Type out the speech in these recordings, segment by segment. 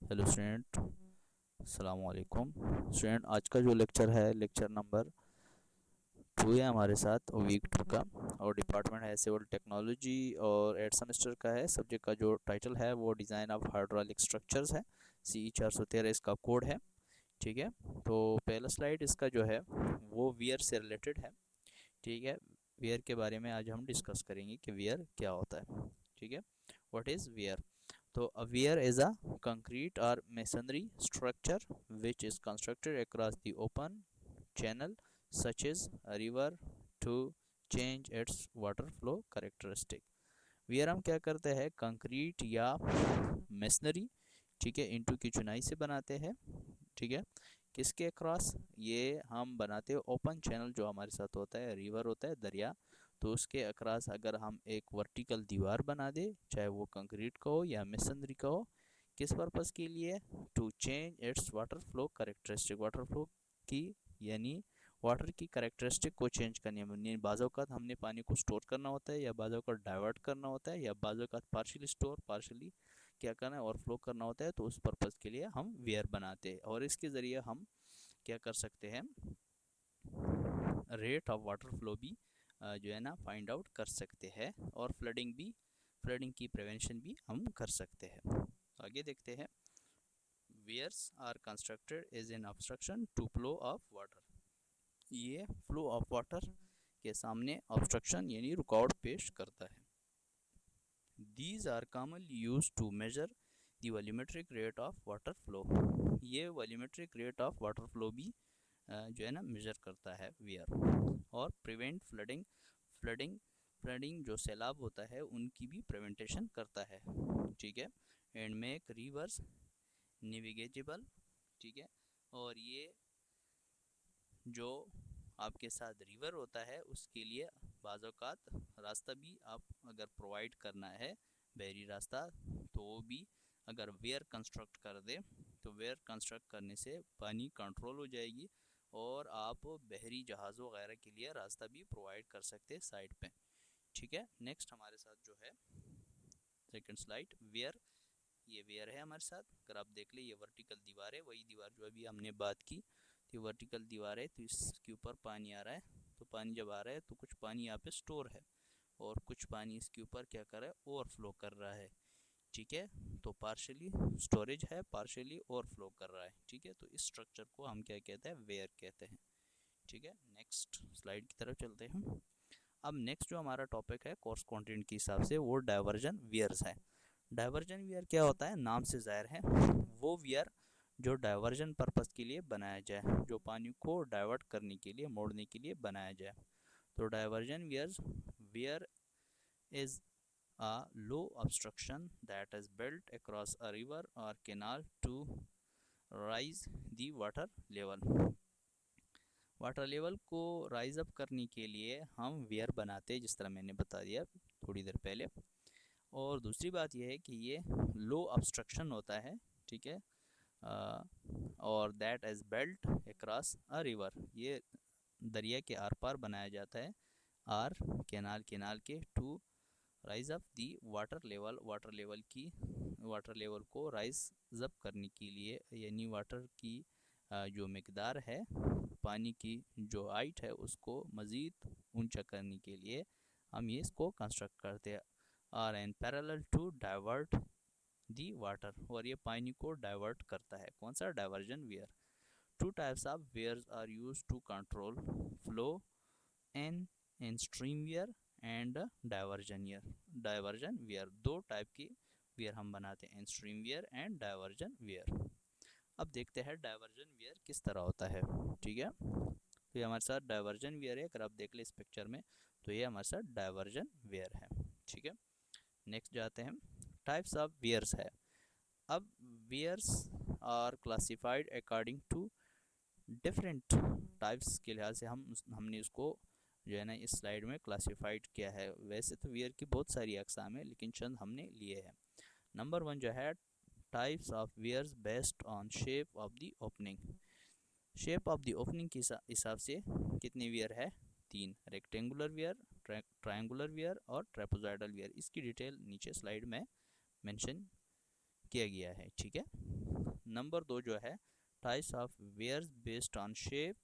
Hello student, अस्सलाम वालेकुम। Student, आज का जो लेक्चर है लेक्चर नंबर 2 है हमारे साथ वीक 2 का। और डिपार्टमेंट है सिविल टेक्नोलॉजी और 8 सेमेस्टर का है। सब्जेक्ट का जो टाइटल है वो डिज़ाइन ऑफ हाइड्रोलिक स्ट्रक्चर्स है। CE 413 इसका कोड है। ठीक है, तो पहला स्लाइड इसका जो है वो वियर से रिलेटेड है। ठीक है, वियर के बारे में आज हम डिस्कस करेंगे कि वियर क्या होता है। ठीक है, व्हाट इज़ वियर। तो a weir is a concrete or masonry structure which is constructed across the open channel such as a river to change its water flow characteristic। Wear हम क्या करते हैं, कंक्रीट या मेसनरी, ठीक है, into की चुनाई से बनाते हैं। ठीक है, किसके क्रॉस, ये हम बनाते हैं ओपन चैनल जो हमारे साथ होता है, रिवर होता है, दरिया। तो उसके अक्रॉस अगर हम एक वर्टिकल दीवार बना दे, चाहे वो कंक्रीट का हो या मेसनरी का हो, किस पर्पज़ के लिए, to change its water flow characteristic, water flow की यानी वाटर की करेक्टरिस्टिक को चेंज करनी है। बाज़ औक़ात हमने पानी को स्टोर करना होता है, या बाज़ औक़ात डाइवर्ट करना होता है, या बाज़ औक़ात पार्शियली स्टोर पार्शियली क्या करना है, ओवरफ्लो करना होता है। तो उस पर्पज़ के लिए हम वेयर बनाते हैं, और इसके ज़रिए हम क्या कर सकते हैं, रेट ऑफ वाटर फ्लो भी जो है ना फाइंड आउट कर सकते हैं, और फ्लडिंग की प्रिवेंशन भी हम कर सकते हैं। तो आगे देखते हैं। Weirs are constructed as an obstruction to flow of water. ये फ्लो ऑफ वाटर के सामने ऑब्स्ट्रक्शन यानी रुकावट पेश करता है। These are commonly use to measure the volumetric rate of water flow. ये volumetric rate of water flow भी जो है ना मेजर करता है वियर। और प्रिवेंट फ्लडिंग फ्लडिंग जो सैलाब होता है उनकी भी प्रिवेंटेशन करता है। ठीक है, एंड मेक रिवर्स नेविगेजेबल। ठीक है, और ये जो आपके साथ रिवर होता है उसके लिए बाज़ औक़ात रास्ता भी आप अगर प्रोवाइड करना है, बहरी रास्ता, तो वो भी अगर वेयर कंस्ट्रक्ट कर दे, तो वेयर कंस्ट्रक्ट करने से पानी कंट्रोल हो जाएगी, और आप बहरी जहाज़ों वगैरह के लिए रास्ता भी प्रोवाइड कर सकते हैं साइड पे। ठीक है, नेक्स्ट हमारे साथ जो है सेकंड स्लाइड, वेयर। ये वेयर है हमारे साथ। अगर आप देख ले, ये वर्टिकल दीवार है, वही दीवार जो अभी हमने बात की। तो ये वर्टिकल दीवार है, तो इसके ऊपर पानी आ रहा है। तो पानी जब आ रहा है तो कुछ पानी यहाँ पे स्टोर है, और कुछ पानी इसके ऊपर क्या कर रहा है, ओवरफ्लो कर रहा है। ठीक है, तो पार्शियली स्टोरेज है, पार्शियली ओवरफ्लो कर रहा है। ठीक है, तो इस स्ट्रक्चर को हम क्या कहते हैं, वेयर कहते हैं। ठीक है, नेक्स्ट स्लाइड की तरफ चलते हैं। अब नेक्स्ट जो हमारा टॉपिक है कोर्स कंटेंट के हिसाब से, वो डाइवर्जन वियर्स है। डाइवर्जन वियर क्या होता है, नाम से ज़ाहिर है, वो वियर जो डाइवर्जन पर्पस के लिए बनाया जाए, जो पानी को डाइवर्ट करने के लिए, मोड़ने के लिए बनाया जाए। तो diversion weirs, weir is a low obstruction that is built across a river or canal to rise the water level। Water level को राइज अप करने के लिए हम वेयर बनाते हैं, जिस तरह मैंने बता दिया थोड़ी देर पहले। और दूसरी बात यह है कि ये लो ऑब्स्ट्रक्शन होता है। ठीक है, और that is built across a river, ये दरिया के आर पार बनाया जाता है, आर केनाल के, to raise up the water level को राइज अप करने के लिए, यानी वाटर की जो मकदार है, पानी की जो हाइट है, उसको मज़ीद ऊंचा करने के लिए हम ये इसको कंस्ट्रक्ट करते हैं। Or an parallel to divert the water, और ये पानी को डाइवर्ट करता है। कौन सा, diversion weir. Two types of weirs are used to control flow, in stream weir and diversion weir. दो टाइप की वियर हम बनाते हैं, in stream weir and diversion weir. अब देखते हैं डाइवर्जन वियर किस तरह होता है। ठीक है, तो ये हमारे साथ डाइवर्जन वियर है। अगर आप देख ले इस पिक्चर में, तो ये हमारे साथ डाइवर्जन वियर है। ठीक है, नेक्स्ट जाते हैं, टाइप्स ऑफ वियर्स है। अब weirs are classified according to different types के लिहाज से हमने उसको जो है ना इस स्लाइड में क्लासिफाइड किया है। वैसे तो वियर की बहुत सारी अकसाम है, लेकिन चंद हमने लिए हैं। नंबर 1 जो है, types of weirs based on shape of the opening. Shape of the opening के हिसाब से कितने वियर है, 3, रेक्टेंगुलर वियर, ट्रायंगुलर वियर और ट्रेपेजॉइडल वियर। इसकी डिटेल नीचे स्लाइड में मेंशन किया गया है, ठीक है। नंबर 2 जो है types of weirs based on shape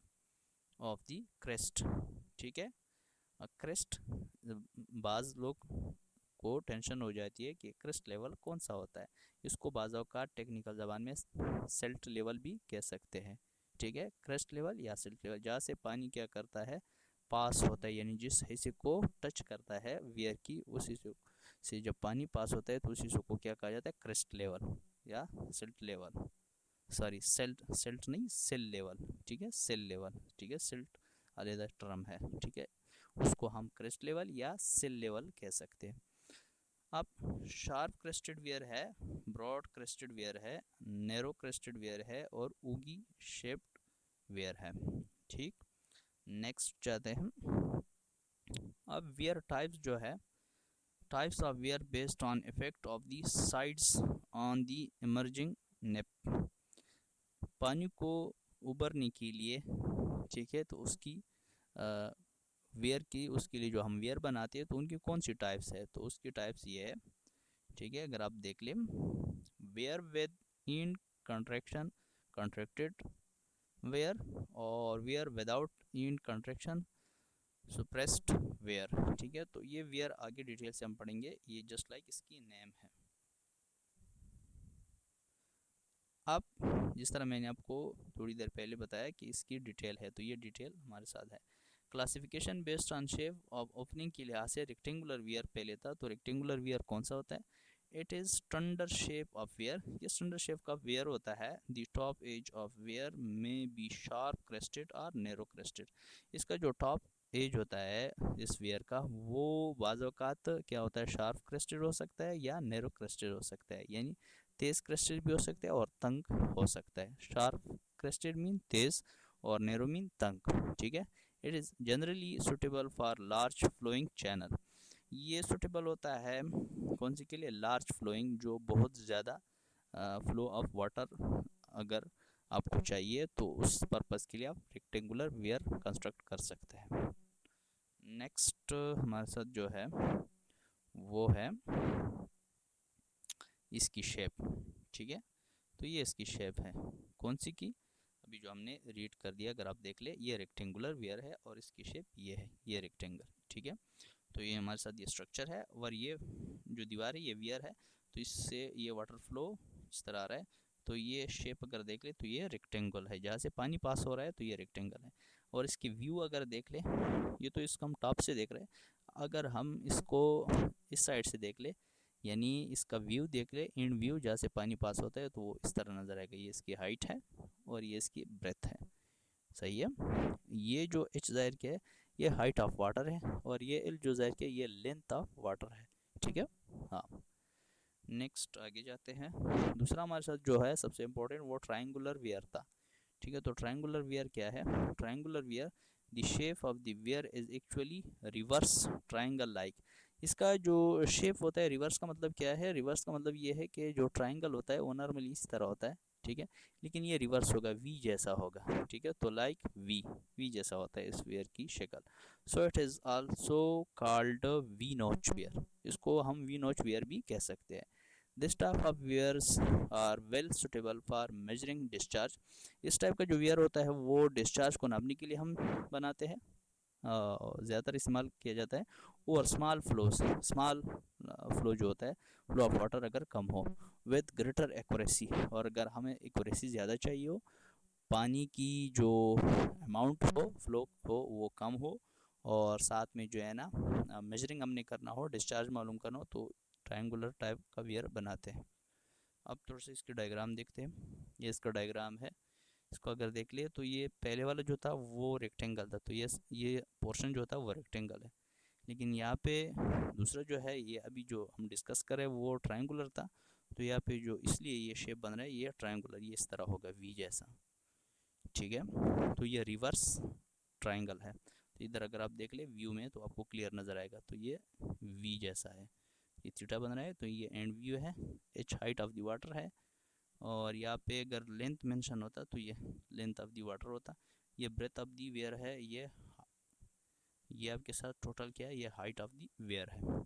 of the crest, ठीक है। क्रेस्ट, बाज़ लोग को टेंशन हो जाती है कि क्रेस्ट लेवल कौन सा होता है, इसको बाज़ औक़ात टेक्निकल ज़बान में सेल्ट लेवल भी कह सकते हैं, ठीक है। क्रेस्ट लेवल या सेल्ट लेवल, जहाँ से पानी क्या करता है, पास होता है, यानी जिस हिस्से को टच करता है वियर की, उस हिस्से से जब पानी पास होता है तो उस हिस्से को क्या कहा जाता है, क्रेस्ट लेवल या silt level, sorry silt silt नहीं सेल लेवल, ठीक है, सेल लेवल, ठीक है, सेल्ट अलग टर्म है, ठीक है, उसको हम क्रेस्ट लेवल या सेल लेवल कह सकते हैं। अब शार्प क्रेस्टेड वियर है, ब्रॉड क्रेस्टेड वियर है, नैरो क्रेस्टेड वियर है और उगी शेप्ड वियर है, ठीक। नेक्स्ट जाते हैं। अब वियर टाइप्स जो है, types of weir based on effect of the sides on the emerging nappe, पानी को उबरने के लिए, ठीक है, तो उसकी वेयर की, उसके लिए जो हम वेयर बनाते हैं तो उनकी कौन सी टाइप्स है, तो उसकी टाइप्स ये है, ठीक है। अगर आप देख लें, weir with end contraction contracted weir, और weir without end contraction suppressed weir, ठीक है। तो ये वेयर आगे डिटेल से हम पढ़ेंगे, ये जस्ट लाइक इसकी नेम है। अब जिस तरह मैंने आपको थोड़ी देर पहले बताया कि इसकी डिटेल है, तो ये डिटेल हमारे साथ है। Classification based on shape of opening के लिहाज से रेक्टेंगुलर वियर पहले था, तो रेक्टेंगुलर वियर कौन सा होता है, it is standard shape of weir, ये स्टैंडर्ड शेप का वेयर होता है। The top edge of weir में बी शार्प क्रेस्टेड और नैरो क्रेस्टेड, इसका जो टॉप एज होता है इस वेयर का, वो बाज़ औक़ात क्या होता है, शार्प क्रेस्टेड हो सकता है या नैरो क्रेस्टेड हो सकता है, यानी तेज़ क्रेस्टेड भी हो सकता है और तंग हो सकता है। शार्प क्रेस्टेड मीन तेज़ और नैरो मीन तंग, ठीक है। It is generally suitable for large flowing channel, ये सुटेबल होता है कौन सी के लिए, लार्ज फ्लोइंग, जो बहुत ज़्यादा फ्लो ऑफ वाटर अगर आपको चाहिए तो उस पर्पज़ के लिए आप रेक्टेंगुलर वियर कंस्ट्रक्ट कर सकते हैं। नेक्स्ट हमारे साथ जो है वो है इसकी शेप, ठीक है। तो ये इसकी शेप है कौन सी की, अभी जो हमने रीड कर दिया, अगर आप देख ले, ये रेक्टेंगुलर वियर है और इसकी शेप ये है, ये रेक्टेंगल, ठीक है। तो ये हमारे साथ ये स्ट्रक्चर है और ये जो दीवार है ये वियर है, तो इससे ये वाटर फ्लो इस तरह आ रहा है, तो ये शेप अगर देख ले तो ये रेक्टेंगल है, जहाँ से पानी पास हो रहा है तो ये रेक्टेंगल है। और इसकी व्यू अगर देख ले, ये तो इसको हम टॉप से देख रहे हैं, अगर हम इसको इस साइड से देख ले, यानी इसका व्यू देख ले, इन व्यू जहाँ से पानी पास होता है, तो वो इस तरह नज़र आएगा, ये इसकी हाइट है और ये इसकी ब्रेथ है, सही है। ये जो एच ज़ाहिर क्या है, ये हाइट ऑफ वाटर है, और ये एल जो ज़ाहिर क्या है, ये लेंथ ऑफ वाटर है, ठीक है। हाँ, नेक्स्ट आगे जाते हैं। दूसरा हमारे साथ जो है सबसे इम्पोर्टेंट, वो ट्रायंगुलर वियर था, ठीक है। तो ट्रायंगुलर वियर क्या है, triangular wear the shape of the wear is actually reverse triangle like, इसका जो शेप होता है, रिवर्स का मतलब क्या है, रिवर्स का मतलब ये है कि जो ट्रायंगल होता है वो नॉर्मली इस तरह होता है, ठीक है, लेकिन ये रिवर्स होगा, वी जैसा होगा, ठीक है। तो लाइक वी जैसा होता है इस वेयर की शक्ल, so it is also called V notch weir, इसको हम वी नोच वेयर भी कह सकते हैं। This type of weirs are well suitable for measuring discharge, इस टाइप का जो वेयर होता है वो डिस्चार्ज को नापने के लिए हम बनाते हैं, ज़्यादातर इस्तेमाल किया जाता है। और स्मॉल फ्लो जो होता है, फ्लो ऑफ वाटर अगर कम हो, विद ग्रेटर एक्यूरेसी, और अगर हमें एक्यूरेसी ज़्यादा चाहिए हो, पानी की जो अमाउंट हो, फ्लो हो वो कम हो, और साथ में जो है ना मेजरिंग हमने करना हो, डिस्चार्ज मालूम करना हो, तो ट्रायंगुलर टाइप का वियर बनाते हैं। अब थोड़ा सा इसकी डायग्राम देखते हैं, ये इसका डायग्राम है, इसको अगर देख लिए तो ये पहले वाला जो था वो रेक्टेंगल था, तो ये पोर्शन जो था वो रेक्टेंगल है, लेकिन यहाँ पे दूसरा जो है, ये अभी जो हम डिस्कस कर रहे हैं वो ट्रायंगुलर था, तो यहाँ पे जो इसलिए ये शेप बन रहा है ये ट्रायंगुलर, ये इस तरह होगा वी जैसा, ठीक है। तो ये रिवर्स ट्रायंगल है, तो इधर अगर आप देख ले व्यू में तो आपको क्लियर नज़र आएगा, तो ये वी जैसा है, ये थीटा बन रहा है, तो ये एंड व्यू है, H height of the water है, और यहाँ पे अगर लेंथ मेंशन होता तो ये लेंथ ऑफ द वाटर होता, ये ब्रेथ ऑफ द वेयर है, ये आपके साथ टोटल क्या है, ये हाइट ऑफ द वेयर है,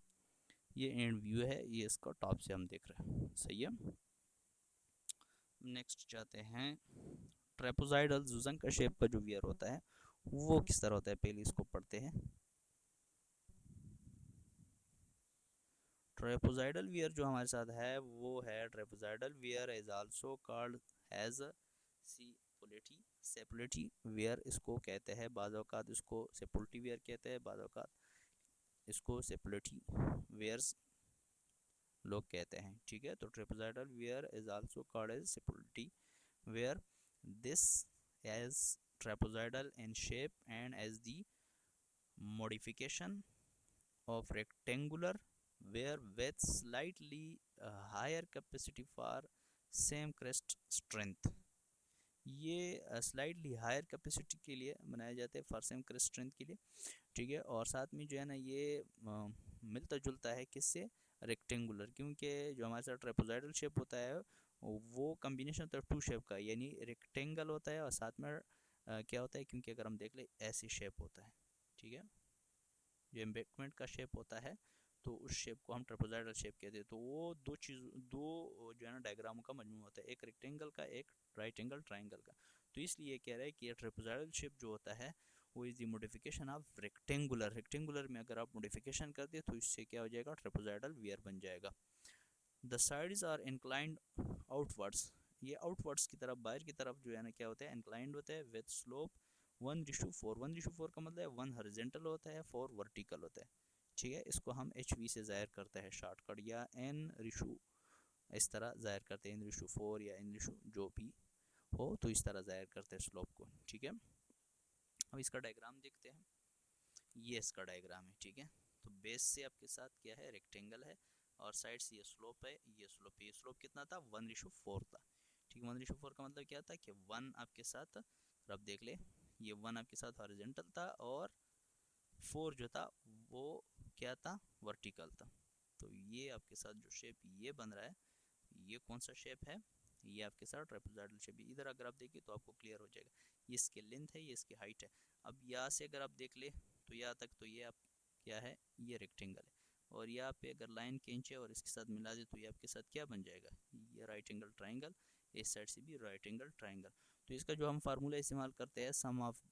ये एंड व्यू है, ये इसका टॉप से हम देख रहे हैं, सही है। नेक्स्ट जाते हैं ट्रेपोजाइडल जुजन का शेप का जो वियर होता है वो किस तरह होता है, पहले इसको पढ़ते हैं। ट्रेपोजाइडल वियर जो हमारे साथ है वो है trapezoidal weir is also called as Cipolletti. Cipolletti weir इसको कहते हैं, बाज़ औक़ात इसको सेपुल्टी वियर कहते हैं, बाज़ औक़ात इसको सेपुलेटी वियर्स लोग कहते हैं। ठीक है, तो trapezoidal weir is also called as Cipolletti weir. This is trapezoidal in shape and as the modification of rectangular where with slightly higher capacity for same crest strength। ये स्लाइडली हायर कैपेसिटी के लिए बनाया जाता है, for same crest strength के लिए। ठीक है, और साथ में जो है ना ये मिलता जुलता है किससे, रेक्टेंगुलर, क्योंकि जो हमारे साथ ट्रेपोजाइडल शेप होता है वो कम्बिनेशन होता है टू शेप का, यानी रेक्टेंगल होता है और साथ में क्या होता है, क्योंकि अगर हम देख ले ऐसी शेप होता है। ठीक है, जो एम्बैंकमेंट का शेप होता है तो उस शेप को हम ट्रेपोजाइडल शेप कहते हैं। तो वो दो जो है ना डायग्रामों का मजमू होता है, एक रेक्टेंगल का, एक राइट एंगल ट्राइंगल का। तो इसलिए ये कह रहा है कि ये ट्रेपोजाइडल शेप जो होता है वो is the modification of rectangular. Rectangular में अगर आप मॉडिफिकेशन कर दिए तो इससे क्या हो जाएगा, ट्रेपोजाइडल वियर बन जाएगा। The sides are inclined outwards, ये आउटवर्ड्स की तरफ, बाहर की तरफ जो है ना क्या होता है, इंक्लाइंड होता है विद स्लोप 1:4। 1:4 का मतलब है 1 हॉरिजॉन्टल होता है, 4 वर्टिकल होता है। ठीक है, इसको हम HV से ज़ाहिर करते हैं शॉर्टकट, या N/, इस तरह ज़ाहिर करते हैं, N/4 या N/ जो भी हो, तो इस तरह ज़ाहिर करते हैं स्लोप को। ठीक है, अब इसका डायग्राम देखते हैं। ये इसका डायग्राम है। ठीक है, तो बेस से आपके साथ क्या है, रेक्टेंगल है, और साइड से ये स्लोप है। ये स्लोप कितना था, 1:4 था। ठीक है, 1:4 का मतलब क्या था कि 1 आपके साथ, अब देख ले, ये 1 आपके साथ हॉरिजॉन्टल था और 4 जो था वो क्या था, वर्टिकल था। तो ये आपके साथ जो शेप ये बन रहा है, ये कौन सा शेप है, ये आपके साथ ट्रेपेजॉइडल शेप। इधर अगर आप देखिए तो आपको क्लियर हो जाएगा, ये इसकी लेंथ है, ये इसकी हाइट है। अब यहाँ से अगर आप देख ले तो यहाँ तक, तो ये आप क्या है, ये रेक्टेंगल है, और यहाँ पे अगर लाइन खींचे और इसके साथ मिला दे तो ये आपके साथ क्या बन जाएगा, ये राइट एंगल ट्राइंगल। इस साइड से भी राइट एंगल ट्राइंगल। तो इसका जो हम फार्मूला इस्तेमाल करते हैं, sum of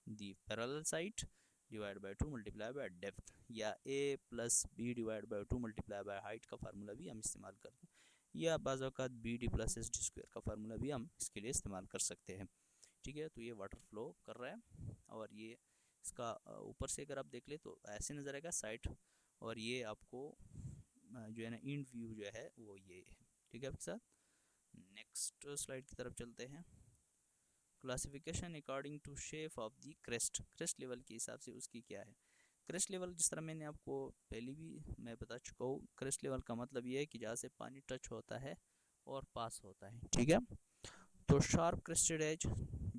the parallel side divide by 2 multiply by depth, या a plus B divide by 2 multiply by height का फार्मूला भी हम इस्तेमाल करते हैं, या बाज़ औक़ात BD प्लस SD स्क्वायर का फार्मूला भी हम इसके लिए इस्तेमाल कर सकते हैं। ठीक है, तो ये वाटर फ्लो कर रहा है, और ये इसका ऊपर से अगर आप देख ले तो ऐसे नज़र आएगा साइड, और ये आपको जो है ना इंड व्यू जो है वो ये है। ठीक है, आपके साथ नेक्स्ट स्लाइड की तरफ चलते हैं। Classification according to shape of the crest, crest level के हिसाब से उसकी क्या है। क्रेस्ट लेवल जिस तरह मैंने आपको पहले भी मैं बता चुका हूँ, क्रेस्ट लेवल का मतलब ये है कि जहाँ से पानी टच होता है और पास होता है। ठीक है, तो शार्प क्रेस्टेड एज,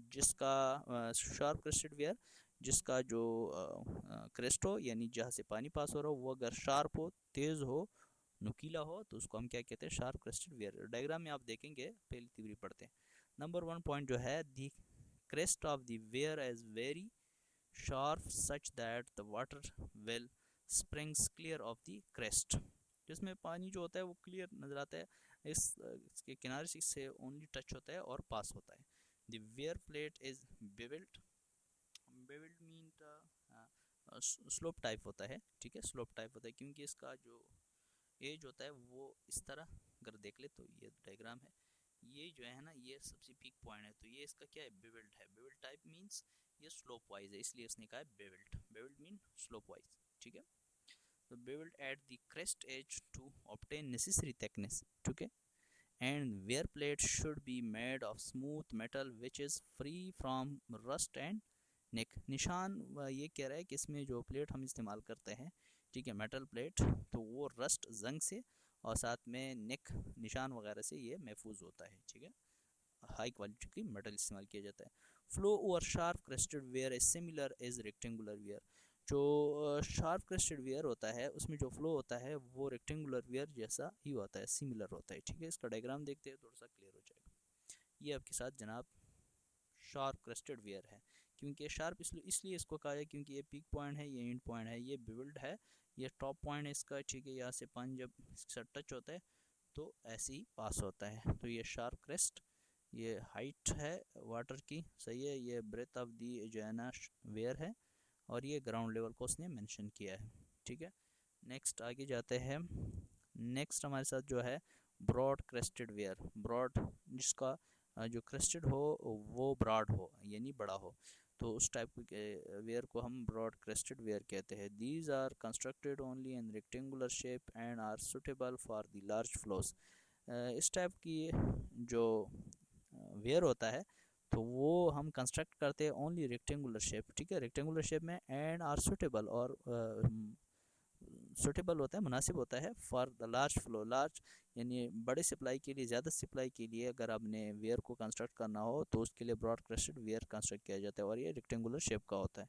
जिसका शार्प क्रेस्टेड वेयर, जिसका जो क्रेस्ट हो, यानी जहाँ से पानी पास हो रहा हो, वो अगर शार्प हो, तेज़ हो, नुकीला हो, तो उसको हम क्या कहते हैं, शार्प क्रेस्टेड वेयर। डायग्राम में आप देखेंगे, पहले तीव्री पढ़ते हैं। नंबर 1 पॉइंट जो है, दी crest of the weir is very sharp such that the water will springs clear of the crest, जिसमें पानी जो होता है वो क्लियर नजर आता है, इसके किनारे से इससे ओनली टच होता है और पास होता है। the weir plate is beveled, beveled mean slope type होता है। ठीक है, स्लोप टाइप होता है क्योंकि इसका जो एज होता है वो इस तरह, अगर देख ले तो ये डायग्राम है, ये जो है ना ये सबसे पीक पॉइंट है, तो ये इसका क्या है, बेविल्ड है। बेविल्ड टाइप मींस ये स्लोप वाइज है, इसलिए इसने कहा है bevelled. Bevelled mean slope wise. ठीक है, तो bevelled at the crest edge to obtain necessary thickness. ठीक है, and weir plate should be made of smooth metal which is free from rust and nick. निशान ये कह रहा है कि इसमें जो प्लेट हम इस्तेमाल करते हैं, ठीक है, मेटल प्लेट, तो वो रस्ट जंग से और साथ में निक निशान वगैरह से ये महफूज होता है। ठीक है, हाई क्वालिटी की मेटल इस्तेमाल किया जाता है। Flow over sharp crested weir is similar as rectangular weir, जो शार्प क्रेस्टेड वेयर होता है उसमें जो फ्लो होता है वो रेक्टेंगुलर वेयर जैसा ही होता है, सिमिलर होता है। ठीक है, इसका डायग्राम देखते हैं, थोड़ा सा क्लियर हो जाएगा। ये आपके साथ जनाब शार्प क्रेस्टेड वेयर है, क्योंकि शार्प इसलिए इसको कहा है क्योंकि ये पीक पॉइंट है, ये एंड पॉइंट है, ये बिल्ड है, ये टॉप पॉइंट है इसका। ठीक है, यहाँ से पानी जब इसके साथ टच होता है तो ऐसे ही पास होता है। तो ये शार्प क्रेस्ट, ये हाइट है वाटर की, सही है, ये ब्रेथ ऑफ दी जो है ना वेयर है, और ये ग्राउंड लेवल को उसने मेंशन किया है, ठीक है। नेक्स्ट आगे जाते हैं। नेक्स्ट हमारे साथ जो है ब्रॉड क्रेस्टेड वेयर, ब्रॉड जिसका जो क्रेस्टेड हो वो ब्रॉड हो यानी बड़ा हो, तो उस टाइप के वेयर को हम ब्रॉड क्रेस्टेड वेयर कहते हैं। These are constructed only in rectangular shape and are suitable for the large flows. इस टाइप की जो वेयर होता है तो वो हम कंस्ट्रक्ट करते हैं ओनली रेक्टेंगुलर शेप, ठीक है, रेक्टेंगुलर शेप में, एंड आर सुटेबल, और सुटेबल होता है, मुनासिब होता है, for the large flow, large यानी बड़े सप्लाई के लिए, ज़्यादा सप्लाई के लिए अगर आपने वेयर को कंस्ट्रक्ट करना हो तो उसके लिए ब्रॉड क्रेस्टेड वेयर कंस्ट्रक्ट किया जाता है, और ये रेक्टेंगुलर शेप का होता है।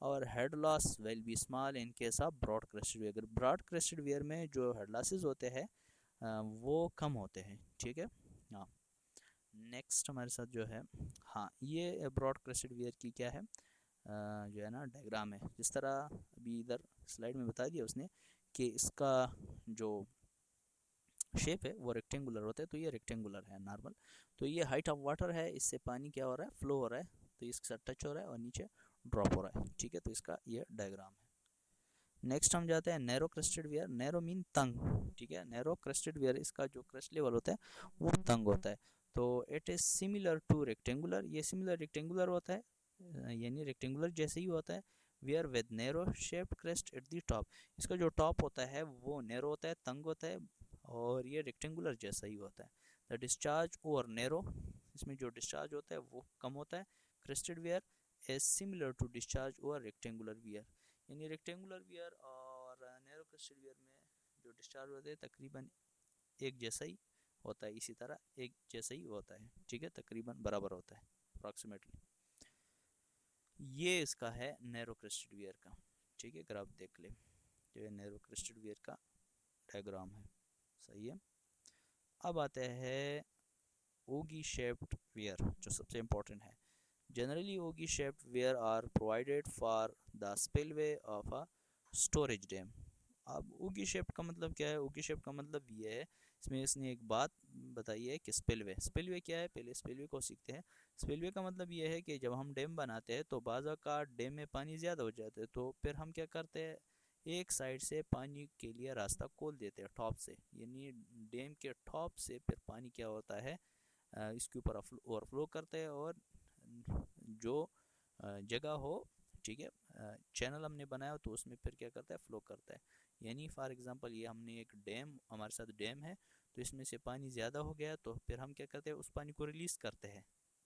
और head loss will be small in case of broad crested weir, broad crested weir में जो हेड लॉसेज होते हैं वो कम होते हैं, ठीक है। हाँ, नेक्स्ट हमारे साथ जो है, हाँ, ये ब्रॉड क्रेस्टेड वेयर की क्या है जो है ना डायग्राम है, जिस तरह अभी इधर स्लाइड में बता दिया उसने कि इसका जो शेप है वो रेक्टेंगुलर होता है, तो ये रेक्टेंगुलर है नॉर्मल। तो ये हाइट ऑफ वाटर है, इससे पानी क्या हो रहा है, फ्लो हो रहा है, तो इसके साथ टच हो रहा है और नीचे ड्रॉप हो रहा है, ठीक है, तो इसका ये डायग्राम है। नेक्स्ट हम जाते हैं narrow crested weir, narrow mean तंग, ठीक है, नैरो क्रेस्टेड वेयर, इसका जो क्रेस्ट लेवल होता है वो तंग होता है। तो it is similar to rectangular, ये सिमिलर रेक्टेंगुलर होता है, यानी रेक्टेंगुलर जैसे ही होता है। Weir with narrow shaped crest at the top, इसका जो टॉप होता है वो नैरो होता है, तंग होता है, और ये रेक्टेंगुलर जैसा ही होता है। द डिस्चार्ज ओवर नैरो, इसमें जो डिस्चार्ज होता है वो कम होता है। Crested weir is similar to discharge over rectangular weir, यानी रेक्टेंगुलर वेयर और नैरो क्रेस्टेड वेयर में जो डिस्चार्ज होते हैं तकरीबन एक जैसा ही होता है, इसी तरह एक जैसा ही होता है, ठीक है, तकरीबन बराबर होता है अप्रॉक्सीमेटली। ये इसका है नैरो क्रेस्टेड वेयर का, ठीक है, ग्राफ देख ले, जो है नैरो क्रेस्टेड वेयर का डायग्राम है, सही है। अब आते हैं ओगी शेप्ड वेयर, जो सबसे इम्पोर्टेंट है। Generally ogee shaped weir are provided for the spillway of a storage dam. अब ओगी शेप का मतलब क्या है, ओगी शेप का मतलब ये है, इसमें इसने एक बात बताई है कि स्पिलवे, स्पिलवे क्या है, पहले स्पिलवे को सीखते हैं। स्पिलवे का मतलब ये है कि जब हम डैम बनाते हैं तो बाज़ का डैम में पानी ज़्यादा हो जाता है, तो फिर हम क्या करते हैं, एक साइड से पानी के लिए रास्ता खोल देते हैं टॉप से, यानी डैम के टॉप से फिर पानी क्या होता है इसके ऊपर ओवरफ्लो करता है, और जो जगह हो, ठीक है, चैनल हमने बनाया तो उसमें फिर क्या करता है, फ्लो करता है। यानी फॉर एग्जांपल ये हमने एक डैम, हमारे साथ डैम है, तो इसमें से पानी ज़्यादा हो गया तो फिर हम क्या करते हैं, उस पानी को रिलीज़ करते हैं,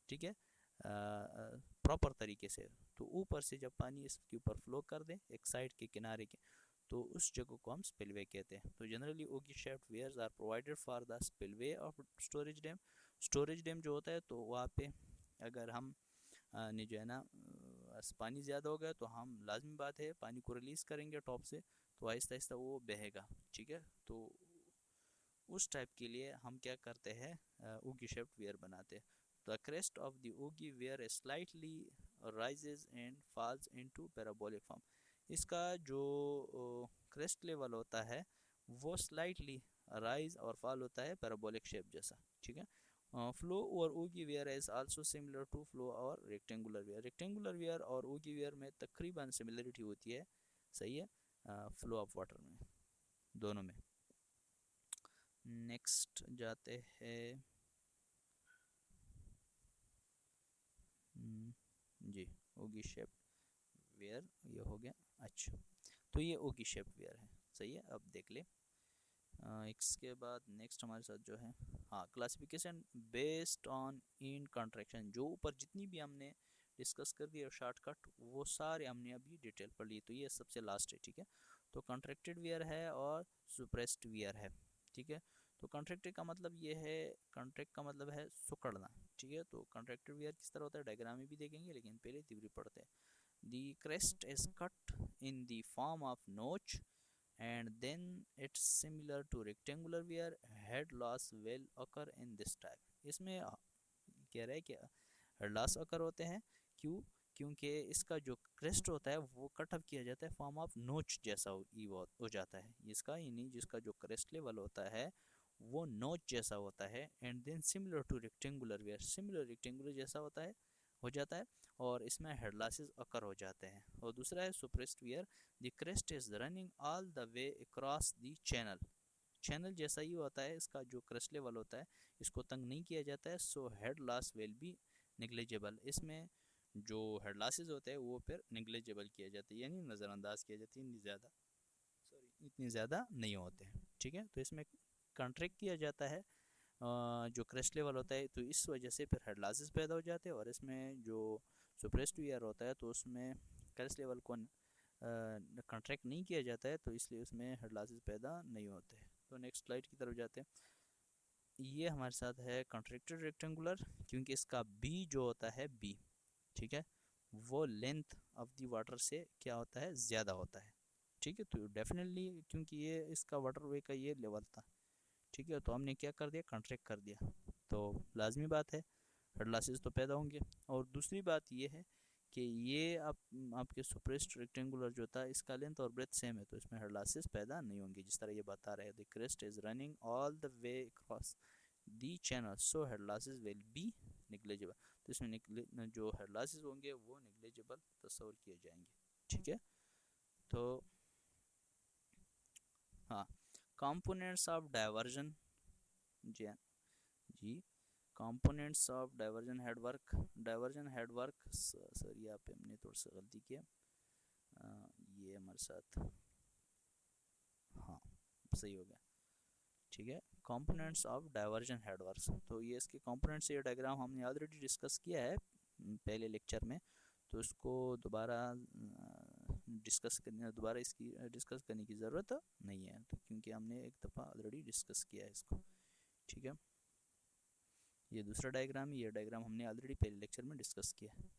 ठीक है, प्रॉपर तरीके से। तो ऊपर से जब पानी इसके ऊपर फ्लो कर दे एक साइड के किनारे के, तो उस जगह को हम स्पिलवे कहते हैं। तो generally ogee shaped weirs are provided for the spillway of storage dam. Storage dam जो होता है तो वहाँ पे अगर हम ने जो है ना पानी ज़्यादा हो गया तो हम, लाजमी बात है, पानी को रिलीज़ करेंगे टॉप से, तो आहिस्ता आहिस्ता वो बहेगा, ठीक है। तो उस टाइप के लिए हम क्या करते हैं, ओगी शेप्ड वेयर बनाते हैं। The crest of the ogee weir slightly rises and falls into parabolic form, इसका जो क्रेस्ट लेवल होता है वो स्लाइटली राइज और फॉल होता है पैराबोलिक शेप जैसा, ठीक है। फ्लो और ogee weir is also similar to flow और रेक्टेंगुलर वेयर, रेक्टेंगुलर वेयर और ओगी वेयर में तकरीबन सिमिलरिटी होती है, सही है, फ्लो ऑफ वाटर में, दोनों में। नेक्स्ट जाते हैं जी, ओगी शेप वेयर ये हो गया। अच्छा, तो ये ओगी शेप वेयर है, सही है, अब देख ले। इसके बाद नेक्स्ट हमारे साथ जो है, हाँ, classification based on in contraction, जो ऊपर जितनी भी हमने डिस्कस कर दिया शॉर्टकट वो सारे हमने अभी डिटेल पढ़ ली, तो ये सबसे लास्ट है, ठीक है। तो कॉन्ट्रैक्टेड वियर है और सुप्रेस्ड वियर है, ठीक है। तो कॉन्ट्रैक्टेड का मतलब ये है, कॉन्ट्रैक्ट का मतलब है सुकड़ना, ठीक है। तो कॉन्ट्रैक्टेड वियर किस तरह होता है डायग्राम में भी देखेंगे, लेकिन पहले थियोरी पढ़ते हैं। The crest is cut in the form of नोच and then it's similar to rectangular where head loss will occur in this type। इसमें कह रहा है कि हेड लॉस occur होते हैं, क्यों, क्योंकि इसका जो क्रेस्ट होता है वो कट अप किया जाता है फॉर्म ऑफ नोच जैसा हो जाता है इसका, यानी जिसका जो क्रेस्ट लेवल होता है वो नोच जैसा होता है, and then similar to rectangular weir, similar rectangular जैसा होता है, हो जाता है, और इसमें हेड लॉसेस अकर हो जाते हैं। और दूसरा है suppressed weir, the crest is running all the way across the channel, channel जैसा ही होता है, इसका जो क्रेस्ट लेवल होता है इसको तंग नहीं किया जाता है, so head loss will B negligible, इसमें जो हेड लॉसेस होते हैं वो फिर निग्लेजिबल किया जाता है, यानी नज़रअंदाज किया जाता है, इतनी ज़्यादा नहीं होते हैं। ठीक है, तो इसमें कॉन्ट्रैक्ट किया जाता है जो क्रेस्ट लेवल होता है, तो इस वजह से फिर हेड लॉसेस पैदा हो जाते हैं, और इसमें जो सुप्रेस्ड ईयर होता है तो उसमें क्रेस्ट लेवल को कॉन्ट्रैक्ट नहीं किया जाता है, तो इसलिए उसमें हेड लॉसेस पैदा नहीं होते। तो नेक्स्ट स्लाइड की तरफ जाते हैं। ये हमारे साथ है कॉन्ट्रैक्टेड रेक्टेंगुलर, क्योंकि इसका बी जो होता है बी, ठीक है, वो लेंथ ऑफ द वाटर से क्या होता है, ज़्यादा होता है। ठीक है, तो डेफिनेटली क्योंकि ये इसका वाटर वे का ये लेवल था, ठीक है, तो हमने क्या कर दिया, कॉन्ट्रैक्ट कर दिया, तो लाजमी बात है हेड लॉसेस तो पैदा होंगे। और दूसरी बात ये है कि ये आपके सुप्रेस्ड रेक्टेंगुलर जो था इसका लेंथ और ब्रेथ सेम है, तो इसमें हेड लॉसेस पैदा नहीं होंगे, जिस तरह ये बता रहे हैं the crest is running all the way across the channel so head losses will be negligible, तो इसमें जो हेड लॉसेस होंगे वो निग्लेजिबल तस्वर किए जाएंगे। ठीक है, तो हाँ, कंपोनेंट्स ऑफ डाइवर्जन, जी जी, components of diversion head work, diversion head work, sir यहाँ पे हमने थोड़ा सा गलती किया, ये हमारे साथ, हाँ सही हो गया। ठीक है, components of diversion head works, तो ये इसके कंपोनेंट्स, ये डायग्राम हमने ऑलरेडी डिस्कस किया है पहले लेक्चर में, तो इसको दोबारा दोबारा इसकी डिस्कस करने की ज़रूरत नहीं है, तो क्योंकि हमने एक दफ़ा ऑलरेडी डिस्कस किया है इसको। ठीक है, ये दूसरा डायग्राम है, ये डायग्राम हमने ऑलरेडी पहले लेक्चर में डिस्कस किया है।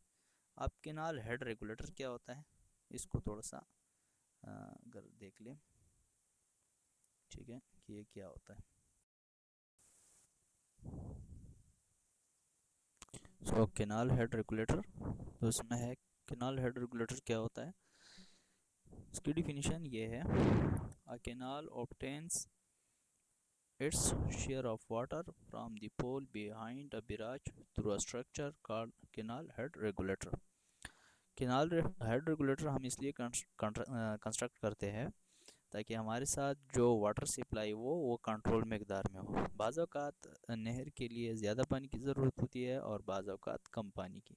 अब केनाल हेड रेगुलेटर क्या होता है, इसको थोड़ा सा अगर देख लें, ठीक है, कि ये क्या होता है। सो केनाल हेड रेगुलेटर, तो इसमें है केनाल हेड रेगुलेटर क्या होता है, इसकी डिफिनीशन ये है, a canal obtains its share of water from the pole behind a barrage through a structure called canal head regulator। Canal head regulator हम इसलिए कंस्ट्रक्ट करते हैं ताकि हमारे साथ जो वाटर सप्लाई वो कंट्रोल मकदार में हो। बाज़ औक़ात नहर के लिए ज़्यादा पानी की ज़रूरत होती है और बाज़ औक़ात कम पानी की,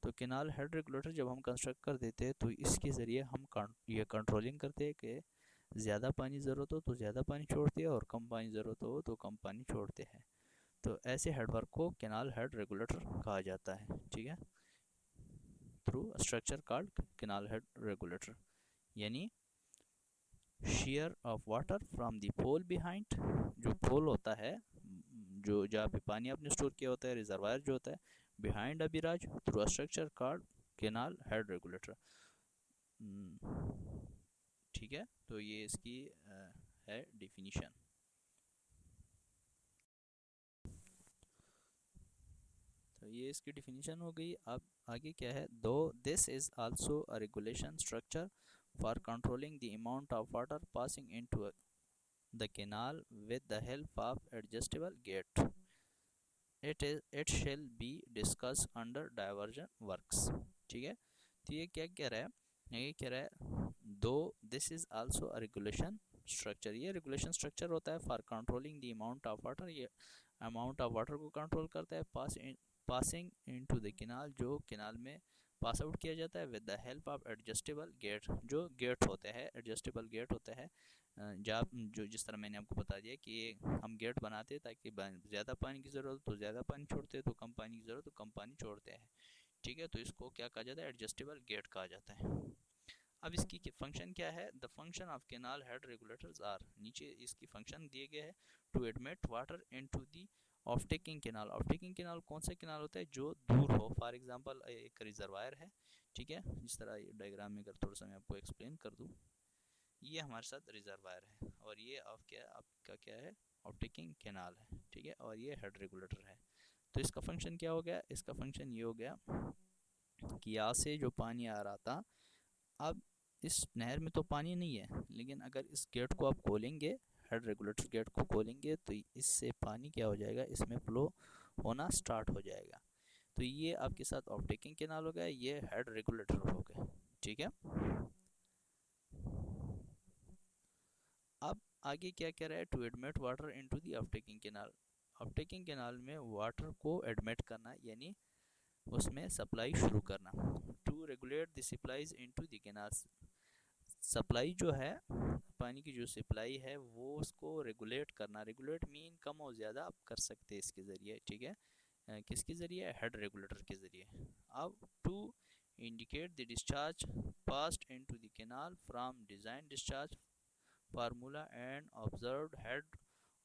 तो कैनाल हेड रेगुलेटर जब हम कंस्ट्रक्ट कर देते हैं तो इसके ज़रिए हम ये कंट्रोलिंग करते हैं कि ज़्यादा पानी ज़रूरत हो तो ज़्यादा पानी छोड़ते हैं और कम पानी ज़रूरत हो तो कम पानी छोड़ते हैं। तो ऐसे हेडवर्क को कैनाल हेड रेगुलेटर कहा जाता है। ठीक है, through structure called canal head regulator, यानी share of water from the pool behind, जो पोल होता है, जो जहाँ पे पानी आपने स्टोर किया होता है, रिजर्वायर जो होता है, behind a barrage through a structure called canal head regulator. ठीक है, तो ये इसकी है डिफिनीशन। तो ये इसकी डिफिनीशन हो गई। अब आगे क्या है, though this is also a regulation structure for controlling the amount of water passing into the canal with the help of adjustable gate, it shall be discuss under diversion works. ठीक है, तो ये क्या कह रहा है, ये कह रहा है though this is also a regulation structure, ये रेगुलेशन स्ट्रक्चर होता है for controlling the amount of water, ये अमाउंट ऑफ वाटर को कंट्रोल करता है पासिंग इनटू द कैनाल, जो कैनाल में पास आउट किया जाता है, with the help of adjustable gate, जो गेट होते हैं, एडजस्टेबल गेट होते हैं, जहाँ जो जिस तरह मैंने आपको बता दिया कि हम गेट बनाते हैं ताकि ज़्यादा पानी की ज़रूरत तो ज़्यादा पानी छोड़ते हैं, तो कम पानी की ज़रूरत तो कम पानी छोड़ते हैं। ठीक है, तो इसको क्या कहा जाता है, एडजस्टेबल गेट कहा जाता है। अब इसकी फंक्शन क्या है, the function of canal head regulators are, नीचे इसकी फंक्शन दिए गए हैं, to admit water into the off taking canal. Off taking canal कौन सा कैनाल होता है, जो दूर हो, फॉर एग्जांपल एक रिजर्वायर है, ठीक है, जिस तरह ये डायग्राम में अगर थोड़ा सा मैं आपको एक्सप्लेन कर दूं, ये हमारे साथ रिजर्वायर है और ये आपका क्या है, ऑफ टेकिंग कैनाल है। ठीक है, और ये हेड रेगुलेटर है। तो इसका फंक्शन क्या हो गया, इसका फंक्शन ये हो गया कि यहाँ से जो पानी आ रहा था, अब इस नहर में तो पानी नहीं है, लेकिन अगर इस गेट को आप खोलेंगे हेड रेगुलेटर गेट को खोलेंगे तो इससे पानी क्या हो जाएगा, इसमें फ्लो होना स्टार्ट हो जाएगा। तो ये आपके साथ ऑफ टेकिंग कैनाल हो गया, ये हेड रेगुलेटर हो गए, ठीक है। अब आगे क्या कह रहा है, to admit water into the off taking canal. Off taking canal में वाटर को एडमिट करना, यानी उसमें सप्लाई शुरू करना। To regulate the supplies into the canal, supply जो है पानी की जो सप्लाई है वो उसको रेगुलेट करना। रेगुलेट मीन कम और ज़्यादा आप कर सकते हैं इसके ज़रिए, ठीक है। किसके ज़रिए, हेड रेगुलेटर के ज़रिए। अब to indicate the discharge passed into the canal from design discharge formula and observed head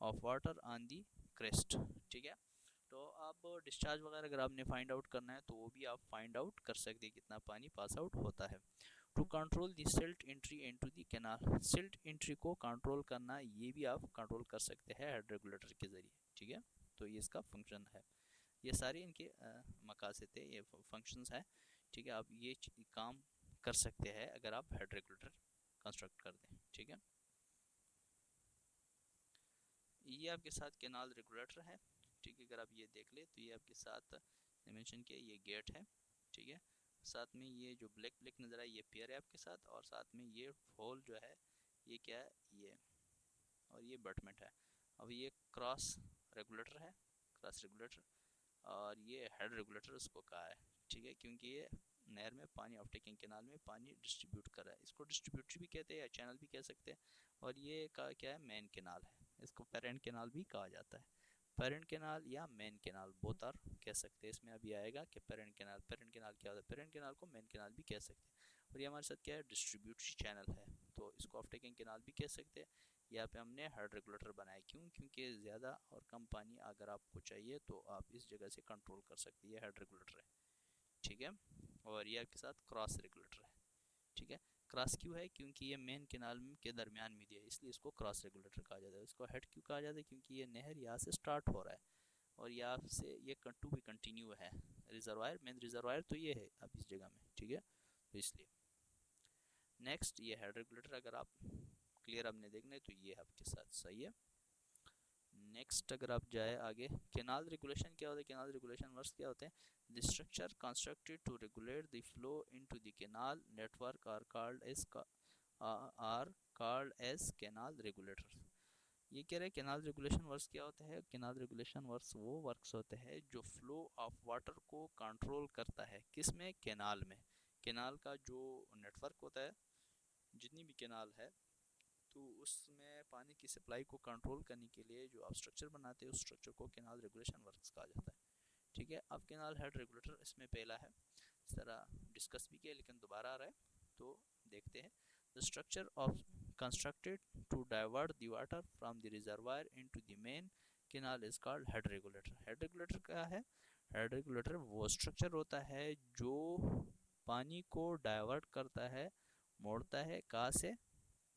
of water on the crest, ठीक है। तो अब डिस्चार्ज वगैरह अगर आपने फाइंड आउट करना है तो वो भी आप फाइंड आउट कर सकते हैं कितना पानी पास आउट होता है। To control the silt entry into the canal, silt entry को कंट्रोल करना, ये भी आप कंट्रोल कर सकते हैं हेड रेगुलेटर के ज़रिए, ठीक है। तो ये इसका फंक्शन है, ये सारे इनके मकासद है, ये फंक्शंस है, ठीक है। आप ये काम कर सकते हैं अगर आप हेड रेगुलेटर कंस्ट्रक्ट कर दें, ठीक है। ये आपके साथ कैनाल रेगुलेटर है, ठीक है। अगर आप ये देख ले तो ये आपके साथ मेंशन किया, ये गेट है, ठीक है। साथ में ये जो ब्लैक ब्लैक नज़र आए ये पेयर है आपके साथ, और साथ में ये होल जो है ये क्या है, ये, और ये बटमेंट है। अब ये क्रॉस रेगुलेटर है, क्रॉस रेगुलेटर, और ये हेड रेगुलेटर उसको कहा है, ठीक है, क्योंकि ये नहर में पानी, ऑफ टेकिंग कैनाल में पानी डिस्ट्रीब्यूट कर रहा है। इसको डिस्ट्रीब्यूटर भी कहते हैं या चैनल भी कह सकते हैं। और ये का क्या है, मेन कैनाल है, इसको पेरेंट कैनाल भी कहा जाता है। पेरेंट कैनाल या मेन कैनाल बोथ आर कह सकते हैं। इसमें अभी आएगा कि पेरेंट कैनाल, पेरेंट कैनाल क्या होता है, पेरेंट कैनाल को मेन कैनाल भी कह सकते हैं। और ये हमारे साथ क्या है, डिस्ट्रीब्यूटरी चैनल है, तो इसको ऑफ टेकिंग कैनाल भी कह सकते हैं। यहाँ पे हमने हेड रेगुलेटर बनाया, क्यों, क्योंकि ज़्यादा और कम पानी अगर आपको चाहिए तो आप इस जगह से कंट्रोल कर सकते हैं, ये हेड रेगुलेटर है, ठीक है। और ये आपके साथ क्रॉस रेगुलेटर है, ठीक है। क्रॉस क्यों है, क्योंकि ये मेन कैनाल के दरमियान में दिया है, इसलिए इसको क्रॉस रेगुलेटर कहा जाता है। इसको हेड क्यों कहा जाता है, क्योंकि ये नहर यहाँ से स्टार्ट हो रहा है और यहाँ से ये टू भी कंटिन्यू है। रिजर्वायर, मेन रिजर्वायर तो ये है अब इस जगह में, ठीक है, तो इसलिए। नेक्स्ट ये हेड रेगुलेटर अगर आप क्लियर आपने देखना है तो ये आपके साथ सही है। नेक्स्ट अगर आप जाए आगे, कैनाल रेगुलेशन क्या होता है, कैनाल रेगुलेशन वर्क्स क्या होते हैं, the structure constructed to regulate the flow into the canal network are called as canal regulators. ये कह रहे हैं कैनाल रेगुलेशन वर्क्स क्या होता है, कैनाल रेगुलेशन वर्क्स वो वर्क्स होते हैं जो फ्लो ऑफ वाटर को कंट्रोल करता है, किसमें, कैनाल में। कैनाल का जो नेटवर्क होता है, जितनी भी कैनाल है, तो उसमें पानी की सप्लाई को कंट्रोल करने के लिए जो आप स्ट्रक्चर बनाते हैं उस स्ट्रक्चर को कैनाल रेगुलेशन वर्क्स कहा जाता है, ठीक है। अब कैनाल हेड रेगुलेटर इसमें पहला है, इस तरह डिस्कस भी किया लेकिन दोबारा आ रहा है, तो देखते हैं। The structure of constructed to divert the water from the reservoir into the main canal is called head regulator. Head regulator क्या है, हेड रेगुलेटर वो स्ट्रक्चर होता है जो पानी को डाइवर्ट करता है, मोड़ता है, कहाँ से,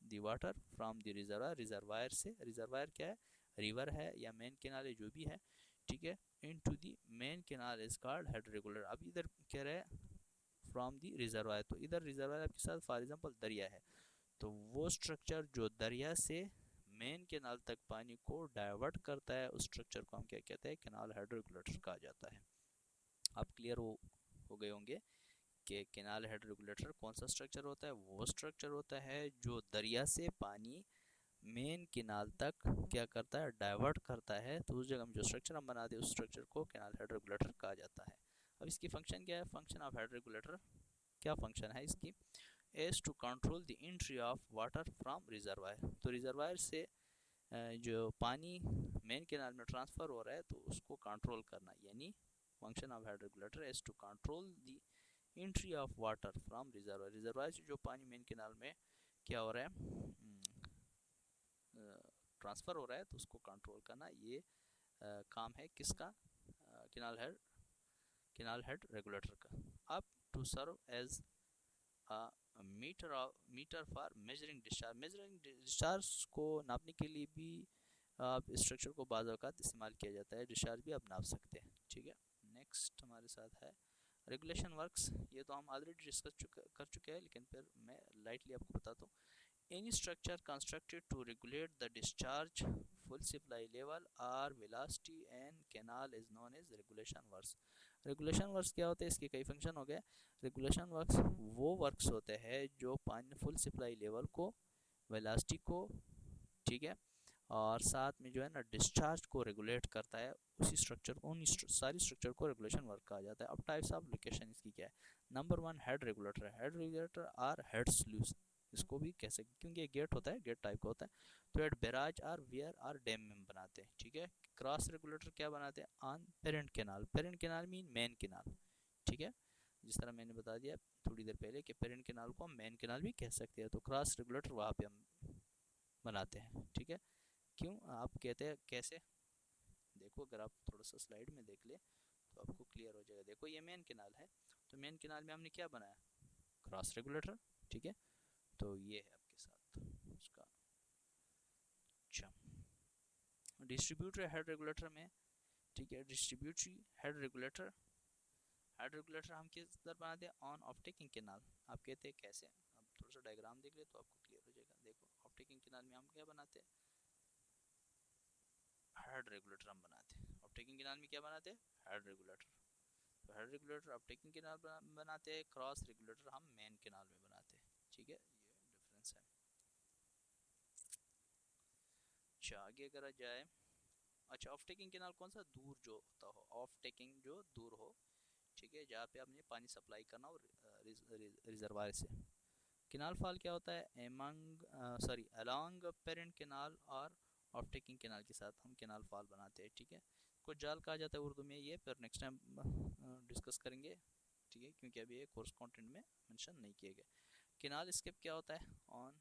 the water from the reservoir, reservoir से, रिजर्वायर क्या है, रिवर है या मेन कैनाल है, जो भी है, ठीक है, into the main canal is called head regulator. अब इधर कह रहे हैं फ्रॉम द रिजर्वायर, तो इधर रिजर्वायर आपके साथ फॉर एग्जांपल दरिया है, तो वो स्ट्रक्चर जो दरिया से मेन कैनाल तक पानी को डाइवर्ट करता है उस स्ट्रक्चर को हम क्या कहते हैं, कैनाल हेड रेगुलेटर कहा जाता है। आप क्लियर हो गए होंगे कि कैनाल हेड रेगुलेटर कौन सा स्ट्रक्चर होता है, वो स्ट्रक्चर होता है जो दरिया से पानी मेन कैनाल तक क्या करता है, डाइवर्ट करता है, तो उस जगह में जो स्ट्रक्चर हम बनाते हैं उस स्ट्रक्चर को कैनाल हेड रेगुलेटर कहा जाता है। अब इसकी फंक्शन क्या है, फंक्शन ऑफ हेड रेगुलेटर क्या फंक्शन है इसकी, is to control the entry of water from reservoir. तो रिजर्वायर से जो पानी मेन कैनाल में ट्रांसफ़र हो रहा है तो उसको कंट्रोल करना, यानी function of head regulator is to control the entry of water from reservoir. Reservoir से जो पानी मेन कैनाल में क्या हो रहा है, ट्रांसफ़र हो रहा है, तो उसको कंट्रोल करना, ये काम है किसका, कैनाल हेड रेगुलेटर का। अब to serve as meter for measuring discharge, measuring discharge को नापने के लिए भी आप स्ट्रक्चर को बाज़ औक़ात इस्तेमाल किया जाता है, डिस्चार्ज भी आप नाप सकते हैं, ठीक है। नेक्स्ट हमारे साथ है रेगुलेशन वर्क्स, ये तो हम ऑलरेडी डिस्कस कर चुके हैं, लेकिन फिर मैं लाइटली आपको बताता हूँ। Any structure constructed to regulate the discharge, full supply level or velocity and canal is known as regulation works. Regulation works क्या होते हैं? इसके कई फंक्शन हो गए। रेगुलेशन वर्क्स वो वर्क्स होते हैं जो पानी फुल सप्लाई लेवल को, वेलोसिटी को, ठीक है, और साथ में जो है ना डिस्चार्ज को रेगुलेट करता है, उसी स्ट्रक्चर को, उन सारी स्ट्रक्चर को रेगुलेशन वर्क कहा जाता है। अब टाइप्स ऑफ लोकेशन इसकी क्या है? Number 1 head regulator. Head regulator or head sluice, इसको भी कह सकते क्योंकि ये गेट होता है, गेट टाइप का होता है। तो head barrage or weir or dam में बनाते हैं, ठीक है। क्रॉस रेगुलेटर क्या बनाते हैं? On parent canal. Parent canal mean main canal, ठीक है। जिस तरह मैंने बता दिया थोड़ी देर पहले कि पेरेंट कैनाल को हम मेन कैनाल भी कह सकते हैं, तो क्रॉस रेगुलेटर वहाँ पे हम बनाते हैं, ठीक है। क्यों आप कहते हैं कैसे? देखो अगर आप थोड़ा सा स्लाइड में देख ले तो आपको क्लियर हो जाएगा। देखो ये मेन कैनाल है, तो मेन कैनाल में हमने क्या बनाया? क्रॉस रेगुलेटर, ठीक है। तो ये है आपके साथ उसका। अच्छा, डिस्ट्रीब्यूटर हेड रेगुलेटर में, ठीक है, distributary head regulator, head regulator हम किस तरह बनाते हैं? On off taking canal. आप कहते हैं कैसे? अब थोड़ा सा डायग्राम देख ले तो आपको क्लियर हो जाएगा। देखो ऑफ टेकिंग कैनाल में हम क्या बनाते हैं? हेड रेगुलेटर हम बनाते हैं। ऑफ टेकिंग कैनाल में क्या बनाते हैं? Head regulator. तो head regulator of taking canal बनाते हैं, क्रॉस रेगुलेटर हम मेन कैनाल में बनाते हैं, ठीक है। ये डिफरेंस है। अच्छा आगे अगर जाए, अच्छा ऑफ टेकिंग कैनाल कौन सा? दूर जो होता हो, ऑफ टेकिंग जो दूर हो, ठीक है, जहाँ पे आपने पानी सप्लाई करना हो रिजर्वायर से। कैनाल फॉल क्या होता है? Among sorry along parent canal और ऑफ टेकिंग कैनाल के साथ हम कैनाल फॉल बनाते हैं, ठीक है। को जाल कहा जाता है उर्दू में, ये फिर नेक्स्ट टाइम डिस्कस करेंगे, ठीक है, क्योंकि अभी ये कोर्स कंटेंट में मेंशन नहीं किए गए। कैनाल स्केप क्या होता है? On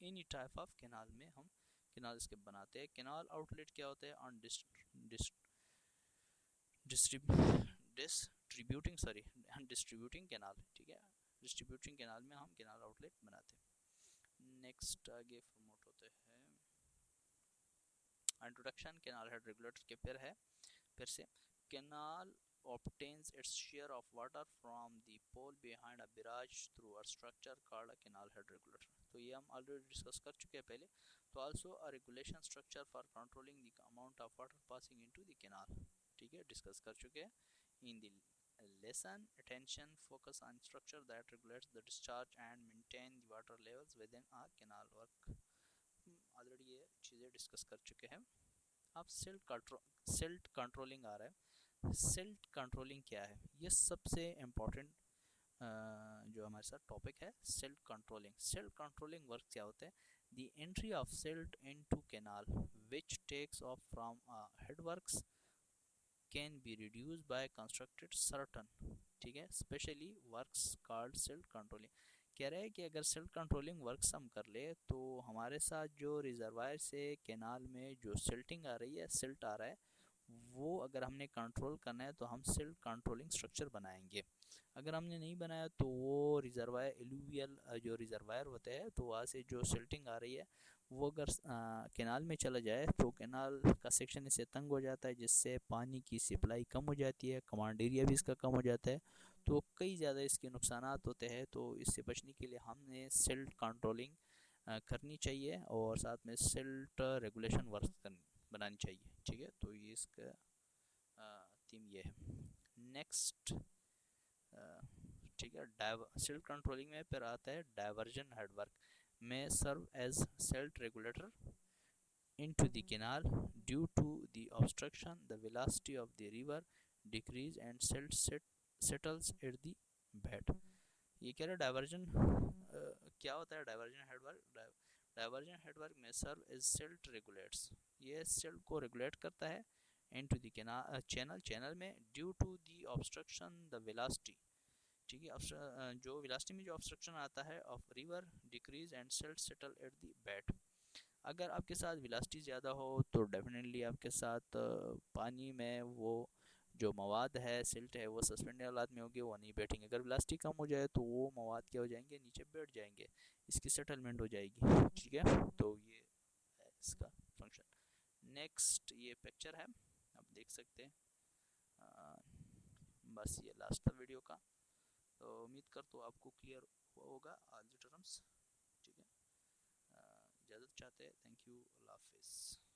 any type of canal में हम कैनाल स्केप बनाते हैं। कैनाल आउटलेट क्या होता है? ऑन डिस्ट्रीब्यूटिंग कैनाल, ठीक है। डिस्ट्रीब्यूटिंग कैनाल में हम कैनाल आउटलेट बनाते हैं। नेक्स्ट आगे प्रमोट होते हैं। इंट्रोडक्शन कैनाल हेड रेगुलेटर के फिर से canal obtains its share of water from the pole behind a barrage through a structure called a canal head regulator। तो ये हम ऑलरेडी डिस्कस कर चुके हैं पहले। तो also a regulation structure for controlling the amount of water passing into the canal, ठीक है, डिस्कस कर चुके हैं। in the lesson attention focus on structure that regulates the discharge and maintain the water levels within a canal work। Already ये चीज़ें discuss कर चुके हैं। अब सिल्ट कंट्रोलिंग आ रहा है। सिल्ट कंट्रोलिंग क्या है? ये सबसे इम्पोर्टेंट जो हमारे साथ टॉपिक है, silt controlling. Silt controlling work क्या होता है? The entry of silt into canal which takes off from headworks can be reduced by constructed certain, ठीक है, specially works called silt controlling. कह रहे हैं कि अगर सिल्ट कंट्रोलिंग वर्क्स हम कर ले तो हमारे साथ जो रिजर्वायर से कैनाल में जो सिल्टिंग आ रही है, सिल्ट आ रहा है, वो अगर हमने कंट्रोल करना है तो हम सिल्ट कंट्रोलिंग स्ट्रक्चर बनाएंगे। अगर हमने नहीं बनाया तो वो रिजर्वायर एलुवियल जो रिजर्वायर होते हैं, तो वहाँ से जो सिल्टिंग आ रही है वो अगर कैनाल में चला जाए तो कैनाल का सेक्शन इससे तंग हो जाता है, जिससे पानी की सप्लाई कम हो जाती है, कमांड एरिया भी इसका कम हो जाता है, तो कई ज़्यादा इसके नुकसान होते हैं। तो इससे बचने के लिए हमने सिल्ट कंट्रोलिंग करनी चाहिए और साथ में सिल्ट रेगुलेशन वर्क बनानी चाहिए, ठीक है। तो ये इसका थीम ये है। नेक्स्ट, ठीक है, सिल्ट कंट्रोलिंग में फिर आता है डाइवर्जन हेडवर्क में serve as silt regulator into the canal due to the obstruction the velocity of the river decrease and silt settles at the bed। ये कह रहा है डाइवर्जन क्या होता है? डाइवर्जन हेडवर्क, डाइवर्जन हेडवर्क में सर्व एज सिल्ट रेगुलेट्स, ये silt को रेगुलेट करता है इनटू द चैनल में due to the obstruction the velocity, ठीक है, जो वेलोसिटी में जो ऑब्स्ट्रक्शन आता है of river decrease and silt settle at the bed. अगर आपके साथ वेलोसिटी ज़्यादा हो तो डेफिनेटली आपके साथ पानी में वो जो मवाद है, सिल्ट है, वो सस्पेंडेड हालात में होंगे, वो नहीं बैठेंगे। अगर वेलोसिटी कम हो जाए तो वो मवाद क्या हो जाएंगे? नीचे बैठ जाएंगे, इसकी सेटलमेंट हो जाएगी, ठीक है। तो ये है इसका फंक्शन। नेक्स्ट ये पिक्चर है, आप देख सकते हैं। बस ये लास्ट था वीडियो का, तो उम्मीद करता हूँ आपको क्लियर हुआ होगा ऑल द टर्म्स, ठीक है। इजाज़त चाहते हैं। थैंक यू, अल्लाह हाफिज़।